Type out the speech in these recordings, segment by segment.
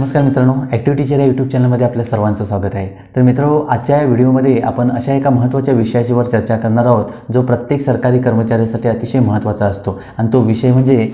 नमस्कार मित्रांनो, ॲक्टिव्हिटीचर या यूट्यूब चॅनलमध्ये आपल्या सर्वांचं स्वागत आहे। तर मित्रांनो, आजच्या या व्हिडिओमध्ये आपण अशा एका महत्त्वाच्या विषयावर चर्चा करणार आहोत जो प्रत्येक सरकारी कर्मचाऱ्यासाठी अतिशय महत्त्वाचा असतो आणि तो विषय म्हणजे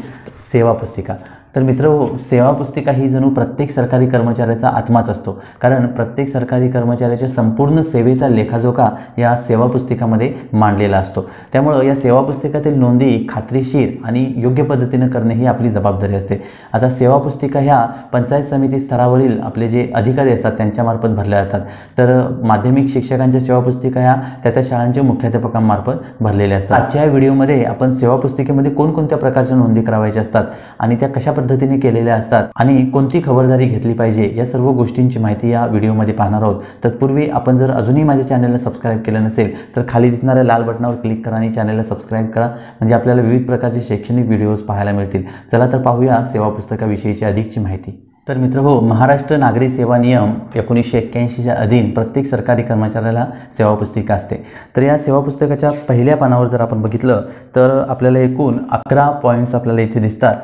सेवा पुस्तिका। तर मित्रांनो, सेवा पुस्तिका ही जणू प्रत्येक सरकारी कर्मचाऱ्याचा आत्माच असतो, कारण प्रत्येक सरकारी कर्मचाऱ्याच्या संपूर्ण सेवेचा लेखाजोखा या सेवा पुस्तिकामध्ये मांडलेला असतो। त्यामुळे या सेवा पुस्तिकातील नोंदी खात्रीशीर आणि योग्य पद्धतीने करणे ही आपली जबाबदारी असते। आता सेवा पुस्तिका ह्या पंचायत समिती स्तरावरील आपले जे अधिकारी असतात त्यांच्यामार्फत भरल्या जातात। तर माध्यमिक शिक्षकांच्या सेवा पुस्तिका ह्या त्या शाळांच्या मुख्याध्यापकांमार्फत भरलेल्या असतात। आजच्या या व्हिडिओमध्ये आपण सेवा पुस्तिकेमध्ये कोणकोणत्या प्रकारच्या नोंदी करावायच्या असतात आणि त्या कशा पद्धतीने केलेल्या असतात आणि कोणती खबरदारी घेतली पाहिजे या सर्व गोष्टींची माहिती या व्हिडिओमध्ये पाहणार आहोत। तत्पूर्वी आपण जर अजूनही माझ्या चॅनलला सबस्क्राइब केलं नसेल तर खाली दिसणाऱ्या लाल बटनावर क्लिक करा आणि चॅनलला सबस्क्राइब करा, म्हणजे आपल्याला विविध प्रकारचे शैक्षणिक व्हिडिओज पाहायला मिळतील। चला तर पाहूया सेवा पुस्तकाविषयीची अधिकची माहिती। तर मित्रहो, महाराष्ट्र नागरी सेवा नियम 1981च्या अधीन प्रत्येक सरकारी कर्मचाऱ्याला सेवा पुस्तिका असते। तर या सेवा पुस्तकाच्या पहिल्या पानावर जर आपण बघितलं तर आपल्याला एकूण 11 पॉईंट्स आपल्याला इथे दिसतात।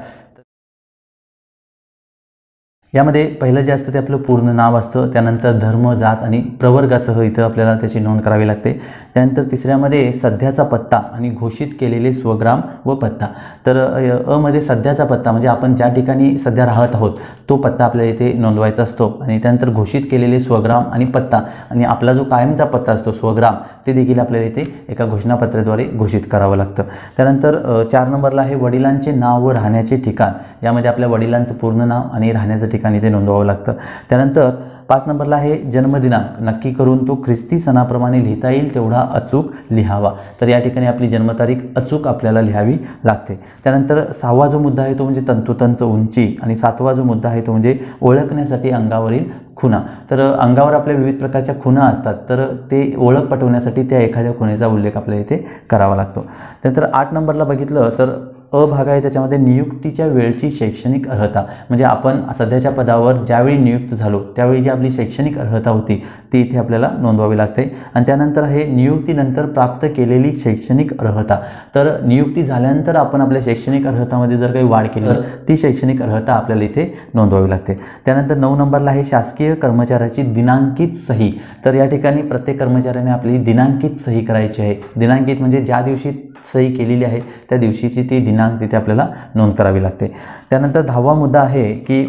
यामध्ये पहिलं जे असतं ते आपलं पूर्ण नाव असतं, त्यानंतर धर्म, जात आणि प्रवर्गासह इथं आपल्याला त्याची नोंद करावी लागते। त्यानंतर तिसऱ्यामध्ये सध्याचा पत्ता आणि घोषित केलेले स्वग्राम व पत्ता। तर अ मध्ये सध्याचा पत्ता म्हणजे आपण ज्या ठिकाणी सध्या राहत आहोत तो पत्ता आपल्याला इथे नोंदवायचा असतो आणि त्यानंतर घोषित केलेले स्वग्राम आणि पत्ता आणि आपला जो कायमचा पत्ता असतो स्वग्राम ते देखील आपल्याला इथे एका घोषणापत्राद्वारे घोषित करावं लागतं। त्यानंतर 4 नंबरला आहे वडिलांचे नाव व राहण्याचे ठिकाण। यामध्ये आपल्या वडिलांचं पूर्ण नाव आणि राहण्याचं ठिकाण इथे नोंदवावं लागतं। त्यानंतर 5 नंबरला आहे जन्मदिनांक नक्की करून तो ख्रिस्ती सणाप्रमाणे लिहिता येईल तेवढा अचूक लिहावा। तर या ठिकाणी आपली जन्मतारीख अचूक आपल्याला लिहावी लागते। त्यानंतर 6वा जो मुद्दा आहे तो म्हणजे तंतोतंत उंची आणि 7वा जो मुद्दा आहे तो म्हणजे ओळखण्यासाठी अंगावरील खुणा। तर अंगावर आपल्या विविध प्रकारच्या खुणा असतात, तर ते ओळख पटवण्यासाठी त्या एखाद्या खुणेचा उल्लेख आपल्याला इथे करावा लागतो। त्यानंतर 8 नंबरला बघितलं तर अ भाग आहे, त्याच्यामध्ये नियुक्तीच्या वेळची शैक्षणिक अर्हता, म्हणजे आपण सध्याच्या पदावर ज्यावेळी नियुक्त झालो त्यावेळी जी आपली शैक्षणिक अर्हता होती ती इथे आपल्याला नोंदवावी लागते। आणि त्यानंतर आहे नियुक्तीनंतर प्राप्त केलेली शैक्षणिक अर्हता। तर नियुक्ती झाल्यानंतर आपण आपल्या शैक्षणिक अर्हतामध्ये जर काही वाढ केली तर ती शैक्षणिक अर्हता आपल्याला इथे नोंदवावी लागते। त्यानंतर 9 नंबरला आहे शासकीय कर्मचाऱ्याची दिनांकित सही। तर या ठिकाणी प्रत्येक कर्मचाऱ्याने आपली दिनांकित सही करायची आहे। दिनांकित म्हणजे ज्या दिवशी सही केलेली आहे त्या दिवशीची ती दिनांक तिथे आपल्याला नोंद करावी लागते। त्यानंतर 10वा मुद्दा आहे की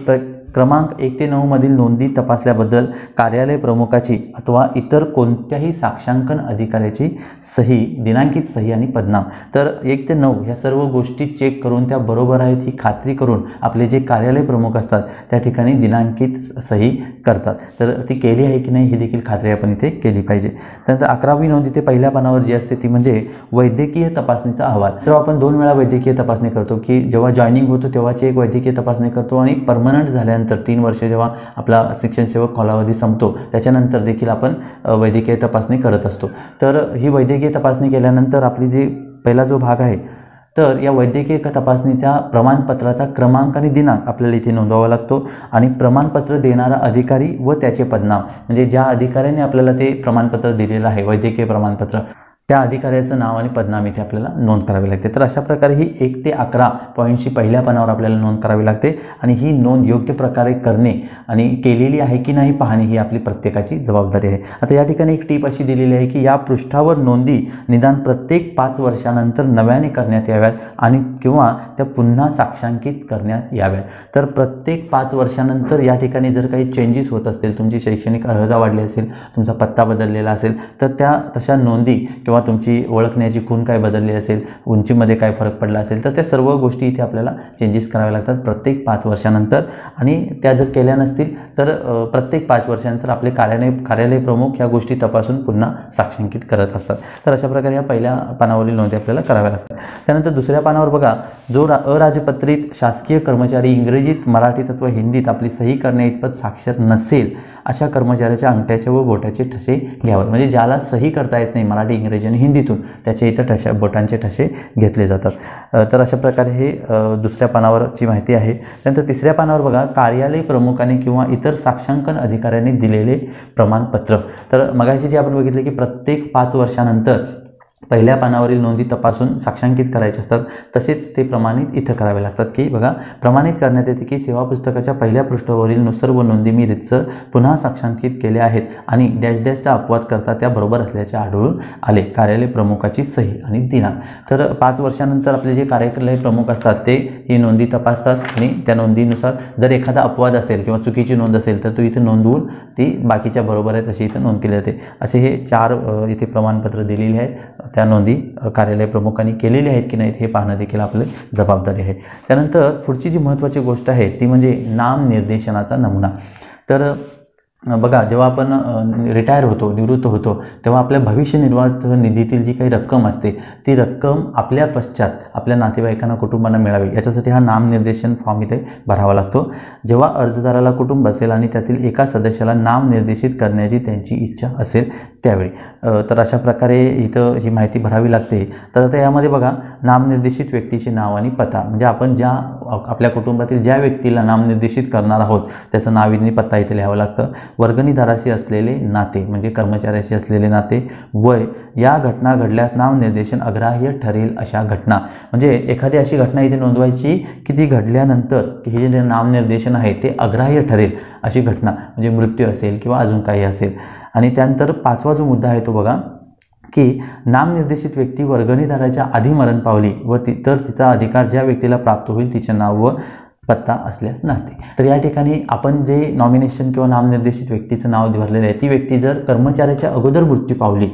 क्रमांक 1 ते 9 मधील नोंदी तपासल्याबद्दल कार्यालय प्रमुखाची अथवा इतर कोणत्याही साक्षांकन अधिकाऱ्याची सही, दिनांकित सही आणि पदनाम। तर 1 ते 9 या सर्व गोष्टी चेक करून त्या बरोबर आहेत ही खात्री करून आपले जे कार्यालय प्रमुख असतात त्या ठिकाणी दिनांकित सही करतात। तर ती केली आहे की नाही ही देखील खात्री आपण इथे केली पाहिजे। त्यानंतर 11वी नोंद इथे पहिल्या पानावर जी असते ती म्हणजे वैद्यकीय तपासणीचा अहवाल। तर आपण 2 वेळा वैद्यकीय तपासणी करतो, की जेव्हा जॉईनिंग होतो तेव्हाची एक वैद्यकीय तपासणी करतो आणि परमनंट झाल्यानंतर 3 वर्ष जेव्हा आपला शिक्षण सेवक कालावधी संपतो त्याच्यानंतर देखील आपण वैद्यकीय तपासणी करत असतो। तर ही वैद्यकीय तपासणी केल्यानंतर आपली जी पहिला जो भाग आहे तर या वैद्यकीय तपासणीच्या प्रमाणपत्राचा क्रमांक आणि दिनांक आपल्याला इथे नोंदवावा लागतो आणि प्रमाणपत्र देणारा अधिकारी व त्याचे पदनाम, म्हणजे ज्या अधिकाऱ्याने आपल्याला ते प्रमाणपत्र दिलेलं आहे वैद्यकीय प्रमाणपत्र त्या अधिकाऱ्याचं नाव आणि पदनाम इथे आपल्याला नोंद करावी लागते। तर अशा प्रकारे ही 1 ते 11 पॉईंटची पहिल्या पानावर आपल्याला नोंद करावी लागते आणि ही नोंद योग्य प्रकारे करणे आणि केलेली आहे की नाही पाहणे ही आपली प्रत्येकाची जबाबदारी आहे। आता या ठिकाणी एक टीप अशी दिलेली आहे की या पृष्ठावर नोंदी निदान प्रत्येक 5 वर्षानंतर नव्याने करण्यात याव्यात आणि किंवा त्या पुन्हा साक्षांकित करण्यात याव्यात। तर प्रत्येक 5 वर्षानंतर या ठिकाणी जर काही चेंजेस होत असतील, तुमची शैक्षणिक अर्हता वाढली असेल, तुमचा पत्ता बदललेला असेल तर त्या तशा नोंदी किंवा तुमची ओळखण्याची खूण काय बदलली असेल, उंचीमध्ये काय फरक पडला असेल तर त्या सर्व गोष्टी इथे आपल्याला चेंजेस कराव्या लागतात प्रत्येक 5 वर्षानंतर। आणि त्या जर केल्या नसतील तर प्रत्येक 5 वर्षानंतर आपले कार्यालय प्रमुख ह्या गोष्टी तपासून पुन्हा साक्षांकित करत असतात। तर अशा प्रकारे या पहिल्या पानावरील नोंदी आपल्याला कराव्या लागतात। त्यानंतर दुसऱ्या पानावर बघा, जो अराजपत्रित शासकीय कर्मचारी इंग्रजीत, मराठीत अथवा हिंदीत आपली सही करण्याइतपत साक्षर नसेल अशा कर्मचाऱ्याच्या अंगठ्याचे व बोटाचे ठसे घ्यावे, म्हणजे ज्याला सही करता येत नाही मराठी, इंग्रजी आणि हिंदीतून त्याच्या इथं बोटांचे ठसे घेतले जातात। तर अशा प्रकारे हे दुसऱ्या पानावरची माहिती आहे। त्यानंतर तिसऱ्या पानावर बघा, कार्यालय प्रमुखाने किंवा इतर साक्षांकन अधिकाऱ्याने दिलेले प्रमाणपत्र। तर मगाशी जे आपण बघितले की प्रत्येक 5 वर्षानंतर पहिल्या पानावरील नोंदी तपासून साक्षांकित करायचे असतात, तसेच ते प्रमाणित इथं करावे लागतात. की बघा, प्रमाणित करण्यात येते की सेवा पुस्तकाच्या पहिल्या पृष्ठावरील सर्व नोंदी मी रीतसर पुन्हा साक्षांकित केल्या आहेत आणि डॅश डॅशचा अपवाद करता त्या बरोबर असल्याचे आढळून आले. कार्यालय प्रमुखाची सही आणि दिनांक. तर 5 वर्षानंतर आपले जे कार्यालय प्रमुख असतात ते ही नोंदी तपासतात आणि त्या नोंदीनुसार जर एखादा अपवाद असेल किंवा चुकीची नोंद असेल तर तो इथे नोंदवून ती बाकीच्या बरोबर आहे तशी इथं नोंद केली जाते. असे हे 4 इथे प्रमाणपत्र दिलेले आहेत. त्या नोंदी कार्यालय प्रमुखांनी केलेल्या आहेत की नाहीत हे पाहणं देखील आपली जबाबदारी आहे. त्यानंतर पुढची जी महत्त्वाची गोष्ट आहे ती म्हणजे नामनिर्देशनाचा नमुना. तर बघा, जेव्हा आपण रिटायर होतो, निवृत्त होतो, तेव्हा आपल्या भविष्य निर्वाह निधीतील जी काही रक्कम असते ती रक्कम आपल्या पश्चात आपल्या नातेवाईकांना, कुटुंबांना मिळावी याच्यासाठी हा नामनिर्देशन फॉर्म इथे भरावा लागतो. जेव्हा अर्जदाराला कुटुंब असेल आणि त्यातील एका सदस्याला नामनिर्देशित करण्याची त्यांची इच्छा असेल त्यावेळी, तर अशा प्रकारे इथं ही माहिती भरावी लागते. तर आता यामध्ये बघा, नामनिर्देशित व्यक्तीचे नाव आणि पत्ता, म्हणजे आपण ज्या आपल्या कुटुंबातील ज्या व्यक्तीला नामनिर्देशित करणार आहोत त्याचं नाव आणि पत्ता इथे लिहावं लागतं. वर्गणीदाराशी असलेले नाते, म्हणजे कर्मचाऱ्याशी असलेले नाते. वय, या घटना घडल्यास नामनिर्देशन अग्राह्य ठरेल अशा घटना, म्हणजे एखादी अशी घटना इथे नोंदवायची की ती घडल्यानंतर हे जे नामनिर्देशन आहे ते अग्राह्य ठरेल अशी घटना, म्हणजे मृत्यू असेल किंवा अजून काही असेल. आणि त्यानंतर 5वा जो मुद्दा आहे तो बघा की नामनिर्देशित व्यक्ती वर्गणीदाराच्या आधी मरण पावली व तर तिचा अधिकार ज्या व्यक्तीला प्राप्त होईल तिचे नाव व पत्ता असल्यास नाते. तर या ठिकाणी आपण जे नॉमिनेशन किंवा नामनिर्देशित व्यक्तीचं नाव भरलेलं आहे ती व्यक्ती जर कर्मचाऱ्याच्या अगोदर मृत्यू पावली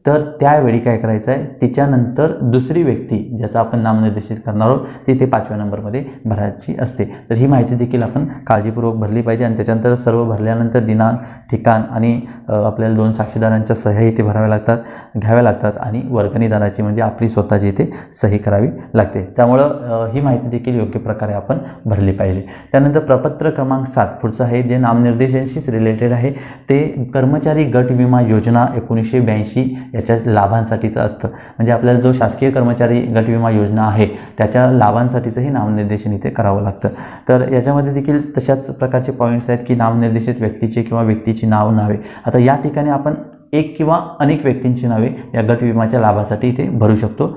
तर त्यावेळी काय करायचं आहे, तिच्यानंतर दुसरी व्यक्ती ज्याचं आपण नामनिर्देशित करणार आहोत ती ते 5व्या नंबरमध्ये भरायची असते. तर ही माहिती देखील आपण काळजीपूर्वक भरली पाहिजे. आणि त्याच्यानंतर सर्व भरल्यानंतर दिनांक, ठिकाण आणि आपल्याला 2 साक्षीदारांच्या सह्या इथे भराव्या लागतात, घ्याव्या लागतात आणि वर्गणीदाराची म्हणजे आपली स्वतःची इथे सही करावी लागते. त्यामुळं ही माहिती देखील योग्य प्रकारे आपण भरली पाहिजे. त्यानंतर प्रपत्र क्रमांक 7 पुढचं आहे जे नामनिर्देशनाशीच रिलेटेड आहे. ते कर्मचारी गट विमा योजना 1982 याच्या लाभांसाठीचं असतं. म्हणजे आपल्याला जो शासकीय कर्मचारी गट विमा योजना आहे त्याच्या लाभांसाठीचंही नामनिर्देशन इथे करावं लागतं. तर याच्यामध्ये देखील तशाच प्रकारचे पॉईंट्स आहेत की नामनिर्देशित व्यक्तीचे किंवा व्यक्तीची नावे. आता या ठिकाणी आपण एक किंवा अनेक व्यक्तींची नावे या गट विमाच्या लाभासाठी इथे भरू शकतो.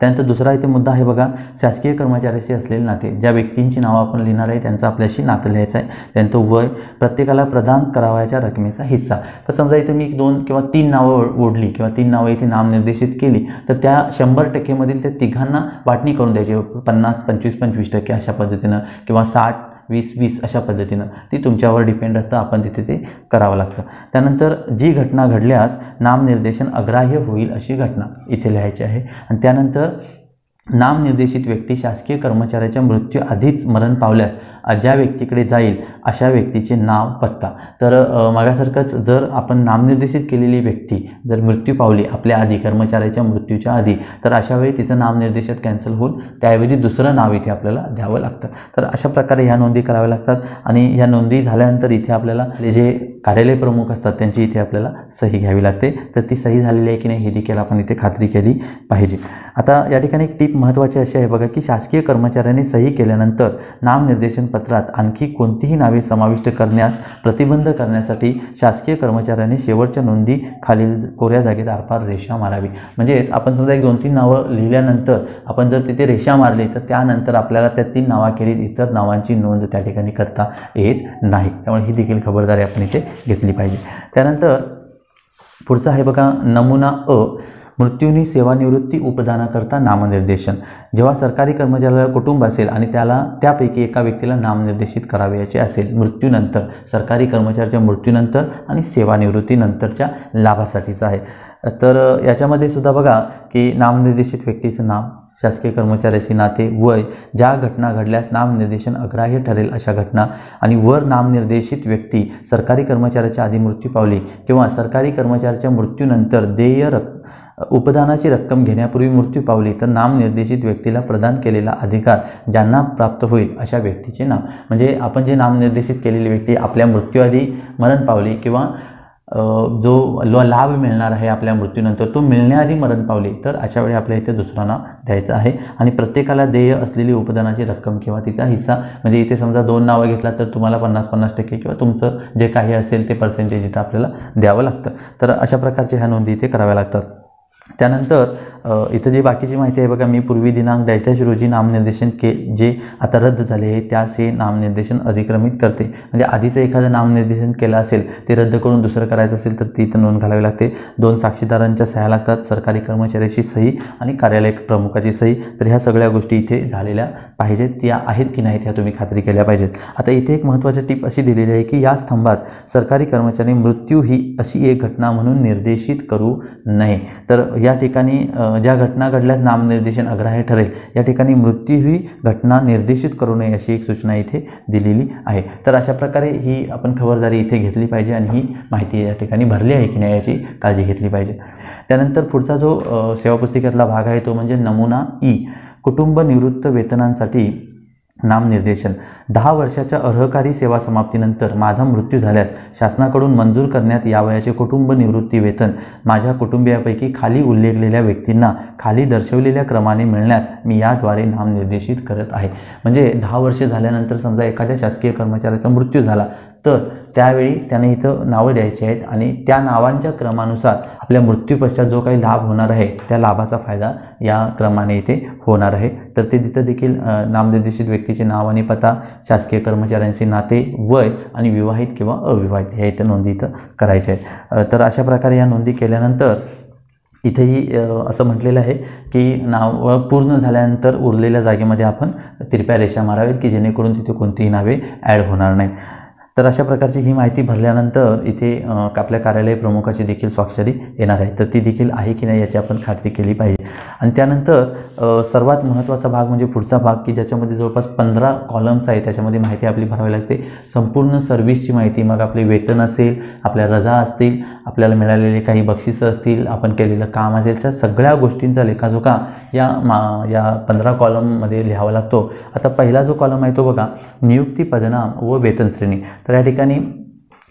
त्यानंतर दुसरा इथे मुद्दा आहे बघा, शासकीय कर्मचाऱ्याशी असलेले नाते. ज्या व्यक्तींची नावं आपण लिहिणार आहे त्यांचं आपल्याशी नातं लिहायचं आहे. त्यांचं वय, प्रत्येकाला प्रदान करावयाच्या रकमेचा हिस्सा. तर समजा इथे मी 2 किंवा 3 नावं ओढली किंवा 3 नावं इथे नामनिर्देशित केली तर त्या 100% मधील त्या तिघांना वाटणी करून द्यायची. 50, 25, 25% अशा पद्धतीनं किंवा 60, 20, 20 अशा पद्धतीनं ती तुमच्यावर डिपेंड असतं. आपण तिथे ते करावं लागतं. त्यानंतर जी घटना घडल्यास नामनिर्देशन अग्राह्य होईल अशी घटना इथे लिहायची आहे. आणि त्यानंतर नामनिर्देशित व्यक्ती शासकीय कर्मचाऱ्याच्या मृत्यू आधीच मरण पावल्यास ज्या व्यक्तीकडे जाईल अशा व्यक्तीचे नाव, पत्ता. तर मागासारखंच जर आपण नामनिर्देशित केलेली व्यक्ती जर मृत्यू पावली आपल्या आधी, कर्मचाऱ्याच्या मृत्यूच्या आधी, तर अशा वेळी तिचं नामनिर्देशन कॅन्सल होऊन त्याऐवजी दुसरं नाव इथे आपल्याला द्यावं लागतं. तर अशा प्रकारे ह्या नोंदी कराव्या लागतात. आणि ह्या नोंदी झाल्यानंतर इथे आपल्याला जे कार्यालय प्रमुख असतात त्यांची इथे आपल्याला सही घ्यावी लागते. तर ती सही झालेली आहे की नाही हे देखील आपण इथे खात्री केली पाहिजे. आता या ठिकाणी एक टीप महत्त्वाची अशी आहे बघा की शासकीय कर्मचाऱ्यांनी सही केल्यानंतर नामनिर्देशन पत्रात आणखी कोणतीही नावे समाविष्ट करण्यास प्रतिबंध करण्यासाठी शासकीय कर्मचाऱ्यांनी शेवटच्या नोंदी खालील कोऱ्या जागेत आरपार रेषा मारावी. म्हणजेच आपण समजा 1-2-3 नावं लिहिल्यानंतर आपण जर तिथे रेषा मारली तर त्यानंतर आपल्याला त्या 3 नावाखेरीज इतर नावांची नोंद त्या ठिकाणी करता येत नाही. त्यामुळे ही देखील खबरदारी आपण इथे घेतली पाहिजे. त्यानंतर पुढचं आहे बघा नमुना अ, मृत्यूनी सेवानिवृत्ती उपदानाकरता नामनिर्देशन. जेव्हा सरकारी कर्मचाऱ्याला कुटुंब असेल आणि त्याला त्यापैकी एका व्यक्तीला नामनिर्देशित करावयाचे असेल मृत्यूनंतर, सरकारी कर्मचाऱ्याच्या मृत्यूनंतर आणि सेवानिवृत्तीनंतरच्या लाभासाठीचं आहे. तर याच्यामध्ये सुद्धा बघा की नामनिर्देशित व्यक्तीचं नाव, शासकीय कर्मचाऱ्याची नाते, वय, ज्या घटना घडल्यास नामनिर्देशन अग्राह्य ठरेल अशा घटना. आणि वर नामनिर्देशित व्यक्ती सरकारी कर्मचाऱ्याच्या आधी मृत्यू पावली किंवा सरकारी कर्मचाऱ्याच्या मृत्यूनंतर देय उपदानाची रक्कम घेण्यापूर्वी मृत्यू पावली तर नामनिर्देशित व्यक्तीला प्रदान केलेला अधिकार ज्यांना प्राप्त होईल अशा व्यक्तीचे नाव. म्हणजे आपण जे नामनिर्देशित केलेली व्यक्ती आपल्या मृत्यूआधी मरण पावली किंवा जो लाभ मिळणार आहे आपल्या मृत्यूनंतर तो मिळण्याआधी मरण पावली तर अशा वेळी आपल्या इथे दुसरं नाव द्यायचं आहे. आणि प्रत्येकाला देय असलेली उपदानाची रक्कम किंवा तिचा हिस्सा, म्हणजे इथे समजा 2 नावं घेतला तर तुम्हाला 50-50% किंवा तुमचं जे काही असेल ते पर्सेंटेज इथं आपल्याला द्यावं लागतं. तर अशा प्रकारच्या ह्या नोंदी इथे कराव्या लागतात. त्यानंतर इथं जी बाकीची माहिती आहे बघा, मी पूर्वी दिनांक डॅश डॅश रोजी नामनिर्देशन जे आता रद्द झाले आहे त्यास हे नामनिर्देशन अधिक्रमित करते. म्हणजे आधीचं एखादं नामनिर्देशन केलं असेल ते रद्द करून दुसरं करायचं असेल तर ती इथं नोंद घालावी लागते. 2 साक्षीदारांच्या सह्या लागतात, सरकारी कर्मचाऱ्याची सही आणि कार्यालय प्रमुखाची सही. तर ह्या सगळ्या गोष्टी इथे झालेल्या पाहिजेत, त्या आहेत की नाहीत ह्या तुम्ही खात्री केल्या पाहिजेत. आता इथे एक महत्त्वाची टीप अशी दिलेली आहे की या स्तंभात सरकारी कर्मचारी मृत्यू ही अशी एक घटना म्हणून निर्देशित करू नये. तर या ठिकाणी ज्या घटना घडल्यास नामनिर्देशन अग्राह्य ठरेल, या ठिकाणी मृत्यू ही घटना निर्देशित करू नये अशी एक सूचना इथे दिलेली आहे. तर अशा प्रकारे ही आपण खबरदारी इथे घेतली पाहिजे आणि ही माहिती या ठिकाणी भरली आहे की नाही याची काळजी घेतली पाहिजे. त्यानंतर पुढचा जो सेवा पुस्तिकेतला भाग आहे तो म्हणजे नमुना ई, कुटुंब निवृत्त वेतनांसाठी नामनिर्देशन. 10 वर्षाच्या अर्हकारी सेवा समाप्तीनंतर माझा मृत्यू झाल्यास शासनाकडून मंजूर करण्यात यावयाचे कुटुंब निवृत्ती वेतन माझ्या कुटुंबियापैकी खाली उल्लेखलेल्या व्यक्तींना खाली दर्शवलेल्या क्रमाने मिळण्यास मी याद्वारे नामनिर्देशित करत आहे. म्हणजे 10 वर्ष झाल्यानंतर समजा एखाद्या शासकीय कर्मचाऱ्याचा मृत्यू झाला तर त्यावेळी त्याने इथं नावं द्यायची आहेत आणि त्या नावांच्या क्रमानुसार आपल्या मृत्यूपश्चात जो काही लाभ होणार आहे त्या लाभाचा फायदा या क्रमाने इथे होणार आहे. तर ते तिथं देखील नामनिर्देशित व्यक्तीचे नाव आणि पत्ता, शासकीय कर्मचाऱ्यांचे नाते, वय आणि विवाहित किंवा अविवाहित ह्या इथं नोंदी इथं करायच्या आहेत. तर अशा प्रकारे या नोंदी केल्यानंतर इथेही असं म्हटलेलं आहे की नाव पूर्ण झाल्यानंतर उरलेल्या जागेमध्ये आपण तिरप्या रेषा माराव्यात की जेणेकरून तिथे कोणतीही नावे ॲड होणार नाहीत. तर अशा प्रकारची ही माहिती भरल्यानंतर इथे आपल्या कार्यालय प्रमुखाची देखील स्वाक्षरी येणार आहे. तर ती देखील आहे की नाही याची आपण खात्री केली पाहिजे. आणि त्यानंतर सर्वात महत्त्वाचा भाग म्हणजे पुढचा भाग की ज्याच्यामध्ये जवळपास 15 कॉलम्स आहेत. त्याच्यामध्ये माहिती आपली भरावी लागते, संपूर्ण सर्व्हिसची माहिती. मग आपले वेतन असेल, आपल्या रजा असतील, आपल्याला मिळालेले काही बक्षिसं असतील, आपण केलेलं काम असेल, त्या सगळ्या गोष्टींचा लेखाजोखा या 15 कॉलममध्ये लिहावा लागतो. आता पहिला जो कॉलम आहे तो बघा, नियुक्ती, पदनाम व वेतन श्रेणी. तर या ठिकाणी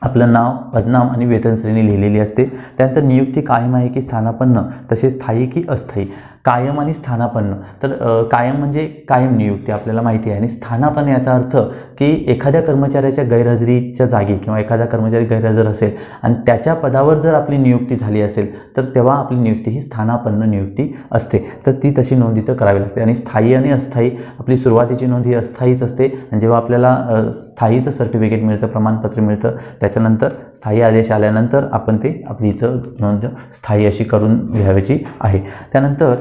आपलं नाव, पदनाम आणि वेतन श्रेणी लिहिलेली असते. त्यानंतर नियुक्ती कायम आहे की स्थानापन्न, तसेच स्थायी की अस्थायी. कायम आणि स्थानापन्न. तर कायम म्हणजे कायम नियुक्ती आपल्याला माहिती आहे आणि स्थानापन्न याचा अर्थ की एखाद्या कर्मचाऱ्याच्या गैरहजेरीच्या जागी किंवा एखादा कर्मचारी गैरहजर असेल आणि त्याच्या पदावर जर आपली नियुक्ती झाली असेल तर तेव्हा आपली नियुक्ती ही स्थानापन्न नियुक्ती असते. तर ती तशी नोंद इथं करावी लागते. आणि स्थायी आणि अस्थायी, आपली सुरुवातीची नोंद ही अस्थायीच असते आणि जेव्हा आपल्याला स्थायीचं सर्टिफिकेट मिळतं, प्रमाणपत्र मिळतं, त्याच्यानंतर स्थायी आदेश आल्यानंतर आपण ते आपली इथं नोंद स्थायी अशी करून लिहायची आहे. त्यानंतर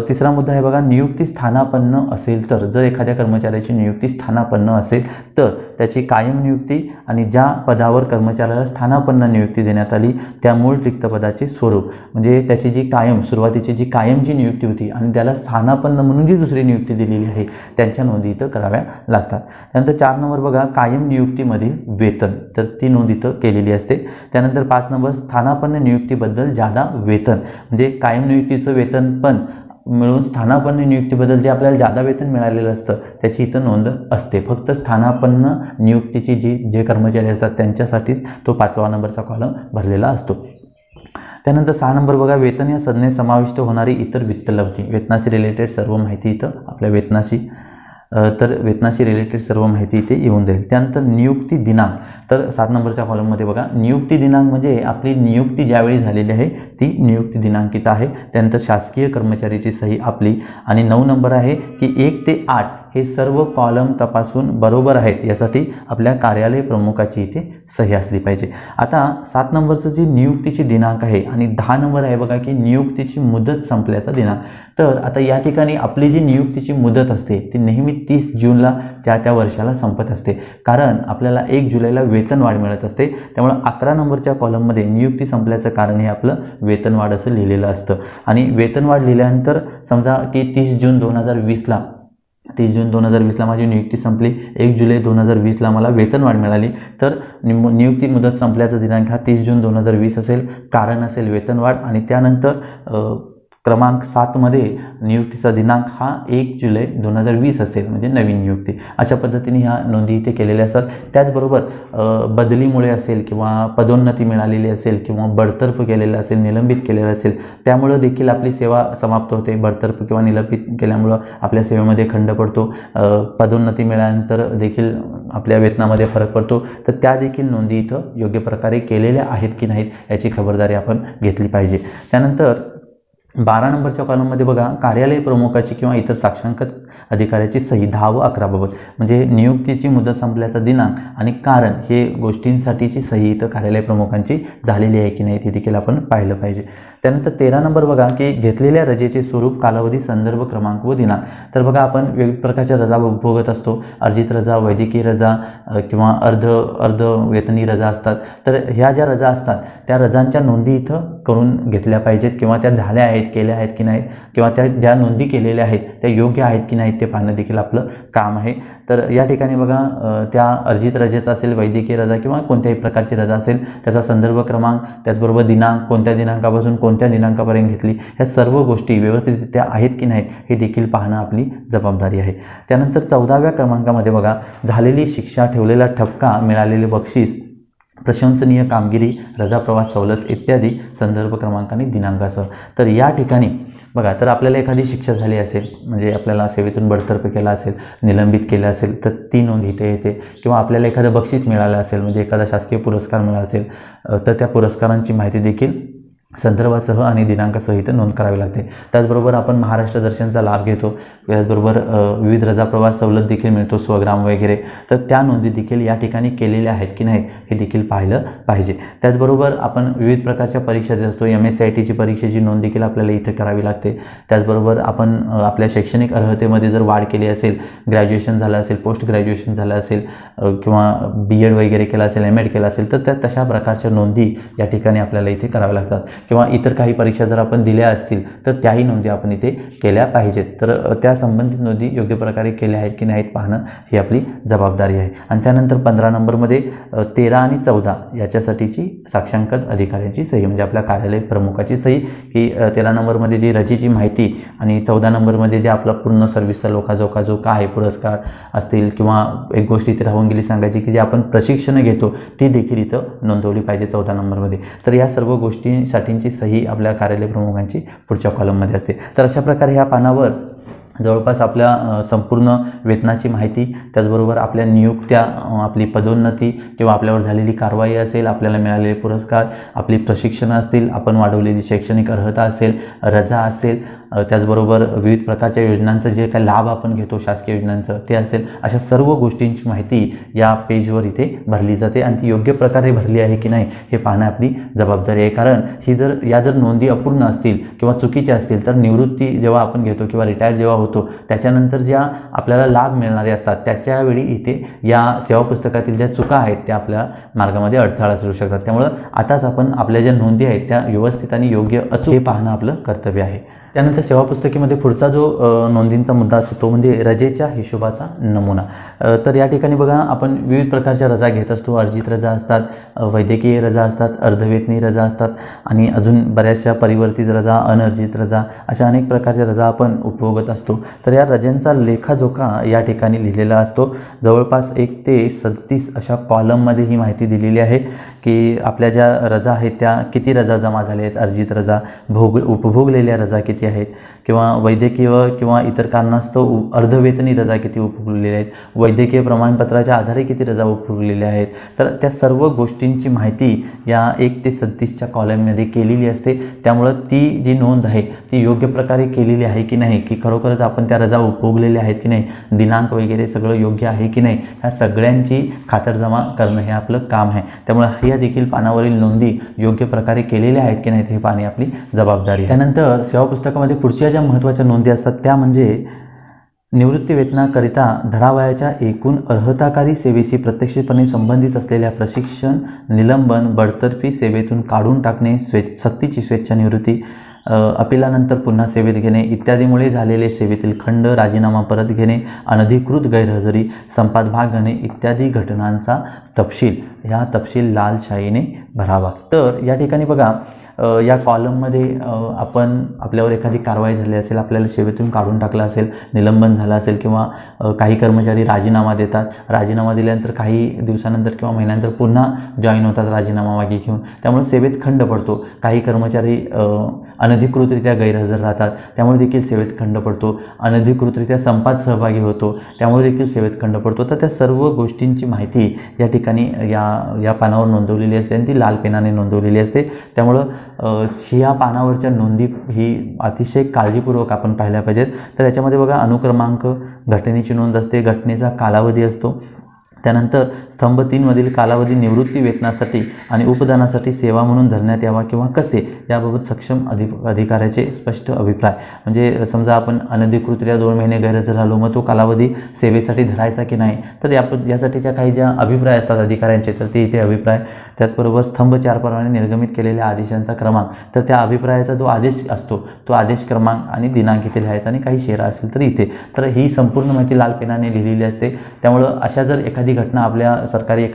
तिसरा मुद्दा आहे बघा, नियुक्ती स्थानापन्न असेल तर, जर एखाद्या कर्मचाऱ्याची नियुक्ती स्थानापन्न असेल तर त्याची कायम नियुक्ती आणि ज्या पदावर कर्मचाऱ्याला स्थानापन्न नियुक्ती देण्यात आली त्या मूळ रिक्त पदाचे स्वरूप, म्हणजे त्याची जी कायम सुरुवातीची जी कायमची नियुक्ती होती आणि त्याला स्थानापन्न म्हणून जी दुसरी नियुक्ती दिलेली आहे त्यांच्या नोंदी इथं कराव्या लागतात. त्यानंतर 4 नंबर बघा, कायम नियुक्तीमधील वेतन. तर ती नोंद इथं केलेली असते. त्यानंतर 5 नंबर, स्थानापन्न नियुक्तीबद्दल जादा वेतन. म्हणजे कायम नियुक्तीचं वेतन पण मिळून स्थानापन्न नियुक्तीबद्दल जे आपल्याला जादा वेतन मिळालेलं असतं त्याची इथं नोंद असते. फक्त स्थानापन्न नियुक्तीची जे कर्मचारी असतात त्यांच्यासाठीच तो 5वा नंबरचा कॉलम भरलेला असतो. त्यानंतर 6 नंबर बघा, वेतन या संज्ञेत समाविष्ट होणारी इतर वित्तलब्धी. वेतनाशी रिलेटेड सर्व माहिती इथं आपल्या वेतनाशी रिलेटेड सर्व माहिती इथे येऊन जाईल. त्यानंतर नियुक्ती दिनांक. तर 7 नंबरच्या कॉलममध्ये बघा, नियुक्ती दिनांक म्हणजे आपली नियुक्ती ज्यावेळी झालेली आहे ती नियुक्ती दिनांकित आहे. त्यानंतर शासकीय कर्मचाऱ्याची सही आपली. आणि 9 नंबर आहे की 1 ते 8 हे सर्व कॉलम तपासून बरोबर आहेत यासाठी आपल्या कार्यालय प्रमुखाची इथे सही असली पाहिजे. आता 7 नंबरचं जी नियुक्तीची दिनांक आहे आणि 10 नंबर आहे बघा की नियुक्तीची मुदत संपल्याचा दिनांक. तर आता या ठिकाणी आपली जी नियुक्तीची मुदत असते ती नेहमी 30 जूनला त्या वर्षाला संपत असते, कारण आपल्याला 1 जुलैला वेतनवाढ मिळत असते. त्यामुळे 11 नंबरच्या कॉलममध्ये नियुक्ती संपल्याचं कारण हे आपलं वेतनवाढ असं लिहिलेलं असतं. आणि वेतनवाढ लिहिल्यानंतर समजा की 30 जून 2020ला माझी नियुक्ती संपली, 1 जुलै 2020ला मला वेतनवाढ मिळाली, तर नियुक्ती मुदत संपल्याचा दिनांक हा 30 जून 2020 असेल, कारण असेल वेतनवाढ. आणि त्यानंतर क्रमांक 7 मध्ये नियुक्तीचा दिनांक हा 1 जुलै 2020 असेल, म्हणजे नवीन नियुक्ती. अशा पद्धतीने ह्या नोंदी इथे केलेल्या असतात. त्याचबरोबर बदलीमुळे असेल किंवा पदोन्नती मिळालेली असेल किंवा बडतर्फ केलेलं असेल, निलंबित केलेलं असेल, त्यामुळं देखील आपली सेवा समाप्त होते. बडतर्फ किंवा निलंबित केल्यामुळं आपल्या सेवेमध्ये खंड पडतो. पदोन्नती मिळाल्यानंतर देखील आपल्या वेतनामध्ये फरक पडतो. तर त्या देखील नोंदी इथं योग्य प्रकारे केलेल्या आहेत की नाहीत याची खबरदारी आपण घेतली पाहिजे. त्यानंतर 12 नंबरच्या कॉलममध्ये बघा, कार्यालय प्रमुखाची किंवा इतर साक्षांकित अधिकाऱ्याची सही 10 व 11 बाबत, म्हणजे नियुक्तीची मुदत संपल्याचा दिनांक आणि कारण हे गोष्टींसाठीची सही इथं कार्यालय प्रमुखांची झालेली आहे की नाही ते देखील आपण पाहिलं पाहिजे. त्यानंतर 13 नंबर बघा की घेतलेल्या रजेचे स्वरूप, कालावधी, संदर्भ क्रमांक व दिनांक. तर बघा आपण वेगवेगळ्या प्रकारच्या रजा उपभोगत असतो. अर्जित रजा, वैद्यकीय रजा किंवा अर्ध वेतनी रजा असतात. तर ह्या ज्या रजा असतात त्या रजांच्या नोंदी इथं करून घेतल्या पाहिजेत किंवा त्या झाल्या आहेत, केल्या आहेत की नाहीत, किंवा त्या ज्या नोंदी केलेल्या आहेत त्या योग्य आहेत की नाहीत ते पाहणं देखील आपलं काम आहे. तर या ठिकाणी बघा त्या अर्जित रजेचा असेल, वैद्यकीय रजा किंवा कोणत्याही प्रकारची रजा असेल त्याचा संदर्भ क्रमांक, त्याचबरोबर दिनांक, कोणत्या दिनांकापासून कोणत्या दिनांकापर्यंत घेतली, ह्या सर्व गोष्टी व्यवस्थितरित्या आहेत की नाहीत हे देखील पाहणं आपली जबाबदारी आहे. त्यानंतर 14व्या क्रमांकामध्ये बघा, झालेली शिक्षा, ठेवलेला ठपका, मिळालेले बक्षीस, प्रशंसनीय कामगिरी, रजा, प्रवास, सवलत इत्यादी संदर्भ क्रमांक आणि दिनांकासह. तर या ठिकाणी बघा, तर आपल्याला एखादी शिक्षा झाली असेल, म्हणजे आपल्याला सेवेतून बडतर्फ केला असेल, निलंबित केलं असेल, तर ती नोंद इथे येते. किंवा आपल्याला एखादं बक्षीस मिळालं असेल, म्हणजे एखादा शासकीय पुरस्कार मिळाला असेल, तर त्या पुरस्कारांची माहिती देखील संदर्भासह आणि दिनांकासह इथं नोंद करावी लागते. त्याचबरोबर आपण महाराष्ट्र दर्शनचा लाभ घेतो, त्याचबरोबर विविध रजा, प्रवास, सवलत देखील मिळतो, स्वग्राम वगैरे, तर त्या नोंदी देखील या ठिकाणी केलेल्या आहेत की नाहीत हे देखील पाहिलं पाहिजे. त्याचबरोबर आपण विविध प्रकारच्या परीक्षा देत असतो. MSCITची परीक्षेची नोंद देखील आपल्याला इथे करावी लागते. त्याचबरोबर आपण आपल्या शैक्षणिक अर्हतेमध्ये जर वाढ केली असेल, ग्रॅज्युएशन झालं असेल, पोस्ट ग्रॅज्युएशन झालं असेल किंवा BEd वगैरे केलं असेल, MAd केलं असेल, तर त्या तशा प्रकारच्या नोंदी या ठिकाणी आपल्याला इथे कराव्या लागतात. किंवा इतर काही परीक्षा जर आपण दिल्या असतील तर त्याही नोंदी आपण इथे केल्या पाहिजेत. तर त्या संबंधित नोंदी योग्य प्रकारे केल्या आहेत की नाहीत पाहणं ही आपली जबाबदारी आहे. आणि त्यानंतर 15 नंबरमध्ये 13 आणि 14 याच्यासाठीची साक्षांकित अधिकाऱ्याची सही, म्हणजे आपल्या कार्यालय प्रमुखाची सही ही 13 नंबरमध्ये जी रजेची माहिती आणि 14 नंबरमध्ये जे आपला पूर्ण सर्व्हिसचा लोकाजोका काय पुरस्कार असतील किंवा एक गोष्ट इथे राहून गेली सांगायची की जे आपण प्रशिक्षण घेतो ती देखील इथं नोंदवली पाहिजे 14 नंबरमध्ये. तर या सर्व गोष्टींसाठीची सही आपल्या कार्यालय प्रमुखांची पुढच्या कॉलममध्ये असते. तर अशा प्रकारे ह्या पानावर जवळपास आपल्या संपूर्ण वेतनाची माहिती, त्याचबरोबर आपल्या नियुक्त्या, आपली पदोन्नती किंवा आपल्यावर झालेली कारवाई असेल, आपल्याला मिळालेले पुरस्कार, आपली प्रशिक्षणं असतील, आपण वाढवलेली शैक्षणिक अर्हता असेल, रजा असेल, त्याचबरोबर विविध प्रकारच्या योजनांचं जे काही लाभ आपण घेतो शासकीय योजनांचं ते असेल, अशा सर्व गोष्टींची माहिती या पेजवर इथे भरली जाते आणि ती योग्य प्रकारे भरली आहे की नाही हे पाहणं आपली जबाबदारी आहे. कारण ही जर नोंदी अपूर्ण असतील किंवा चुकीच्या असतील तर निवृत्ती जेव्हा आपण घेतो किंवा रिटायर जेव्हा होतो त्याच्यानंतर ज्या आपल्याला लाभ मिळणारे असतात त्याच्यावेळी इथे या सेवा पुस्तकातील ज्या चुका आहेत त्या आपल्या मार्गामध्ये अडथळा ठरू शकतात. त्यामुळं आताच आपण आपल्या ज्या नोंदी आहेत त्या व्यवस्थित आणि योग्य अचूक हे पाहणं आपलं कर्तव्य आहे. त्यानंतर सेवा पुस्तकीमध्ये पुढचा जो नोंदींचा मुद्दा असतो तो म्हणजे रजेच्या हिशोबाचा नमुना. तर या ठिकाणी बघा आपण विविध प्रकारच्या रजा घेत असतो. अर्जित रजा असतात, वैद्यकीय रजा असतात, अर्धवेतनी रजा असतात आणि अजून बऱ्याचशा परिवर्तित रजा, अनर्जित रजा, अशा अनेक प्रकारच्या रजा आपण उपभोगत असतो. तर या रजांचा लेखाजोखा या ठिकाणी लिहिलेला असतो. जवळपास 1 ते 37 अशा कॉलममध्ये ही माहिती दिलेली आहे की आपल्या ज्या रजा आहेत त्या किती रजा जमा झाल्या आहेत, अर्जित रजा, उपभोगलेल्या रजा किती आहेत, किंवा वैद्यकीय किंवा इतर कारणास्तव अर्धवेतनी रजा किती उपभोगलेल्या आहेत, वैद्यकीय प्रमाणपत्राच्या आधारे किती रजा उपभोगलेल्या आहेत. तर त्या सर्व गोष्टींची माहिती या 1 ते 37च्या कॉलममध्ये केलेली असते. त्यामुळं ती जी नोंद आहे ती योग्य प्रकारे केलेली आहे की नाही, की खरोखरच आपण त्या रजा उपभोगलेल्या आहेत की नाही, दिनांक वगैरे सगळं योग्य आहे की नाही, ह्या सगळ्यांची खातरजमा करणं हे आपलं काम आहे. त्यामुळे या देखील पानावरील नोंदी योग्य प्रकारे केलेल्या आहेत की नाहीत हे पाहणे आपली जबाबदारी आहे. त्यानंतर सेवा पुस्तकामध्ये पुढच्या ज्या महत्त्वाच्या नोंदी असतात त्या म्हणजे निवृत्ती वेतनाकरिता धरावयाच्या एकूण अर्हताकारी सेवेशी प्रत्यक्षपणे संबंधित असलेल्या प्रशिक्षण, निलंबन, बडतर्फी, सेवेतून काढून टाकणे, सक्तीची स्वेच्छानिवृत्ती, अपिलानंतर पुन्हा सेवेत घेणे इत्यादीमुळे झालेले सेवेतील खंड, राजीनामा परत घेणे, अनधिकृत गैरहजेरी, संपात भाग घेणे इत्यादी घटनांचा तपशील, ह्या तपशील लाल शाईने भरावा. तर या ठिकाणी बघा या कॉलममध्ये आपण आपल्यावर एखादी कारवाई झाली असेल, आपल्याला सेवेतून काढून टाकलं असेल, निलंबन झालं असेल किंवा काही कर्मचारी राजीनामा देतात, राजीनामा दिल्यानंतर काही दिवसानंतर किंवा महिन्यानंतर पुन्हा जॉईन होतात राजीनामा मागे घेऊन, त्यामुळे सेवेत खंड पडतो. काही कर्मचारी अनधिकृतरित्या गैरहजर राहतात त्यामुळे देखील सेवेत खंड पडतो. अनधिकृतरित्या संपात सहभागी होतो त्यामुळे देखील सेवेत खंड पडतो. तर त्या सर्व गोष्टींची माहिती या ठिकाणी या पानावर नोंदवलेली असते आणि ती लाल पेनाने नोंदवलेली असते. त्यामुळं शिया पानावरच्या नोंदी ही अतिशय काळजीपूर्वक आपण पाहिल्या पाहिजेत. तर याच्यामध्ये बघा अनुक्रमांक, घटनेची नोंद असते, घटनेचा कालावधी असतो, त्यानंतर स्तंभ 3 मधील कालावधी निवृत्ती वेतनासाठी आणि उपदानासाठी सेवा म्हणून धरण्यात यावा किंवा कसे याबाबत सक्षम अधिकाऱ्याचे स्पष्ट अभिप्राय. म्हणजे समजा आपण अनधिकृतरित्या 2 महिने गैरहजर झालो, मग तो कालावधी सेवेसाठी धरायचा की नाही, तर यासाठीच्या काही ज्या अभिप्राय असतात अधिकाऱ्यांचे तर ते इथे अभिप्राय. त्याचबरोबर स्तंभ 4 प्रमाणे निर्गमित केलेल्या आदेशांचा क्रमांक, तर त्या अभिप्रायाचा जो आदेश असतो तो आदेश क्रमांक आणि दिनांक इथे लिहायचा आणि काही शेरा असेल तर इथे. तर ही संपूर्ण माहिती लाल पेनाने लिहिलेली असते. त्यामुळं अशा जर एखादी घटना आपल्या सरकारी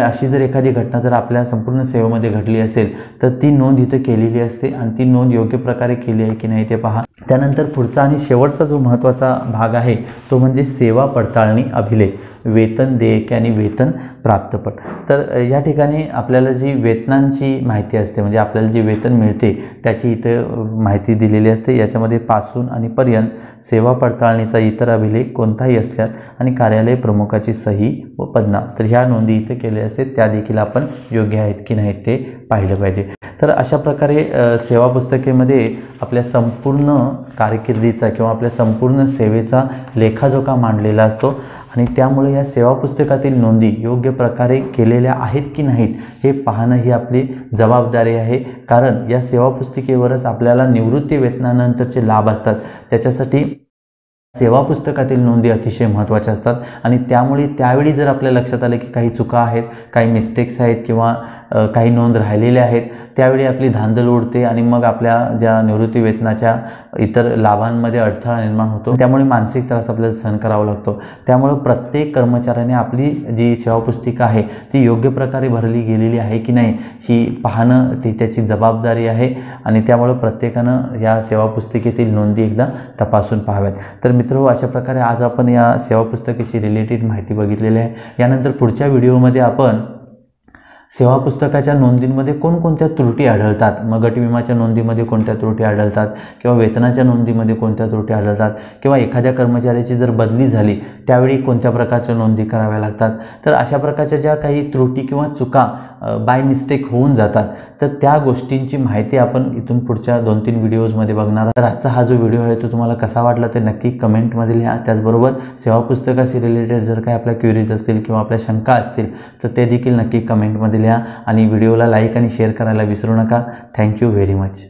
अशी जर एखादी घटना जर आपल्या संपूर्ण सेवेमध्ये घडली असेल तर ती नोंद इथं केलेली असते आणि ती नोंद योग्य प्रकारे केली आहे की नाही ते पहा. त्यानंतर पुढचा आणि शेवटचा जो महत्त्वाचा भाग आहे तो म्हणजे सेवा पडताळणी अभिलेख, वेतन देयके आणि वेतन प्राप्तपट. तर या ठिकाणी आपल्याला जी वेतनांची माहिती असते, म्हणजे आपल्याला जे वेतन मिळते त्याची इथं माहिती दिलेली असते. याच्यामध्ये पासून आणि पर्यंत, सेवा पडताळणीचा इतर अभिलेख कोणताही असल्यास आणि कार्यालय प्रमुखाची सही व पदनाम, तर ह्या नोंदी इथं केलेल्या असतात, त्या देखील आपण योग्य आहेत की नाहीत ते पाहिलं पाहिजे. तर अशा प्रकारे सेवा पुस्तिकेमध्ये आपल्या संपूर्ण कारकिर्दीचा किंवा आपल्या संपूर्ण सेवेचा लेखाजोखा मांडलेला असतो आणि त्यामुळे या सेवा पुस्तकातील नोंदी योग्य प्रकारे केलेल्या आहेत की नाहीत हे पाहणं ही आपली जबाबदारी आहे. कारण या सेवा पुस्तिकेवरच आपल्याला निवृत्ती वेतनानंतरचे लाभ असतात. त्याच्यासाठी सेवा पुस्तकातील नोंदी अतिशय महत्त्वाच्या असतात आणि त्यामुळे त्यावेळी जर आपल्या लक्षात आलं की काही चुका आहेत, काही मिस्टेक्स आहेत किंवा काही नोंद राहिलेल्या आहेत, त्यावेळी आपली धांदल उडते आणि मग आपल्या ज्या निवृत्ती वेतनाच्या इतर लाभांमध्ये अडथळा निर्माण होतो. त्यामुळे मानसिक त्रास आपल्याला सहन करावा लागतो. त्यामुळे प्रत्येक कर्मचाऱ्याने आपली जी सेवा पुस्तिका आहे ती योग्य प्रकारे भरली गेलेली आहे की नाही ही पाहणं ती त्याची जबाबदारी आहे आणि त्यामुळे प्रत्येकानं या सेवा पुस्तिकेतील नोंदी एकदा तपासून पाहाव्यात. तर मित्र, अशा प्रकारे आज आपण या सेवा पुस्तकाशी रिलेटेड माहिती बघितलेली आहे. यानंतर पुढच्या व्हिडिओमध्ये आपण सेवा पुस्तकाच्या नोंदींमध्ये कोणकोणत्या त्रुटी आढळतात, मग गट विमाच्या नोंदीमध्ये कोणत्या त्रुटी आढळतात किंवा वेतनाच्या नोंदीमध्ये कोणत्या त्रुटी आढळतात किंवा एखाद्या कर्मचाऱ्याची जर बदली झाली त्यावेळी कोणत्या प्रकारच्या नोंदी कराव्या लागतात, तर अशा प्रकारच्या ज्या काही त्रुटी किंवा चुका बाय मिस्टेक होऊन जातात तर त्या गोष्टींची माहिती आपण इथून पुढच्या 2-3 व्हिडिओजमध्ये बघणार. तर आजचा हा जो व्हिडिओ आहे तो तुम्हाला कसा वाटला ते नक्की कमेंटमध्ये लिहा. त्याचबरोबर सेवा पुस्तकाशी रिलेटेड जर काही आपल्या क्वेरीज असतील किंवा आपल्या शंका असतील तर ते देखील नक्की कमेंटमध्ये लिहा आणि व्हिडिओला लाईक आणि शेअर करायला विसरू नका. Thank you very much.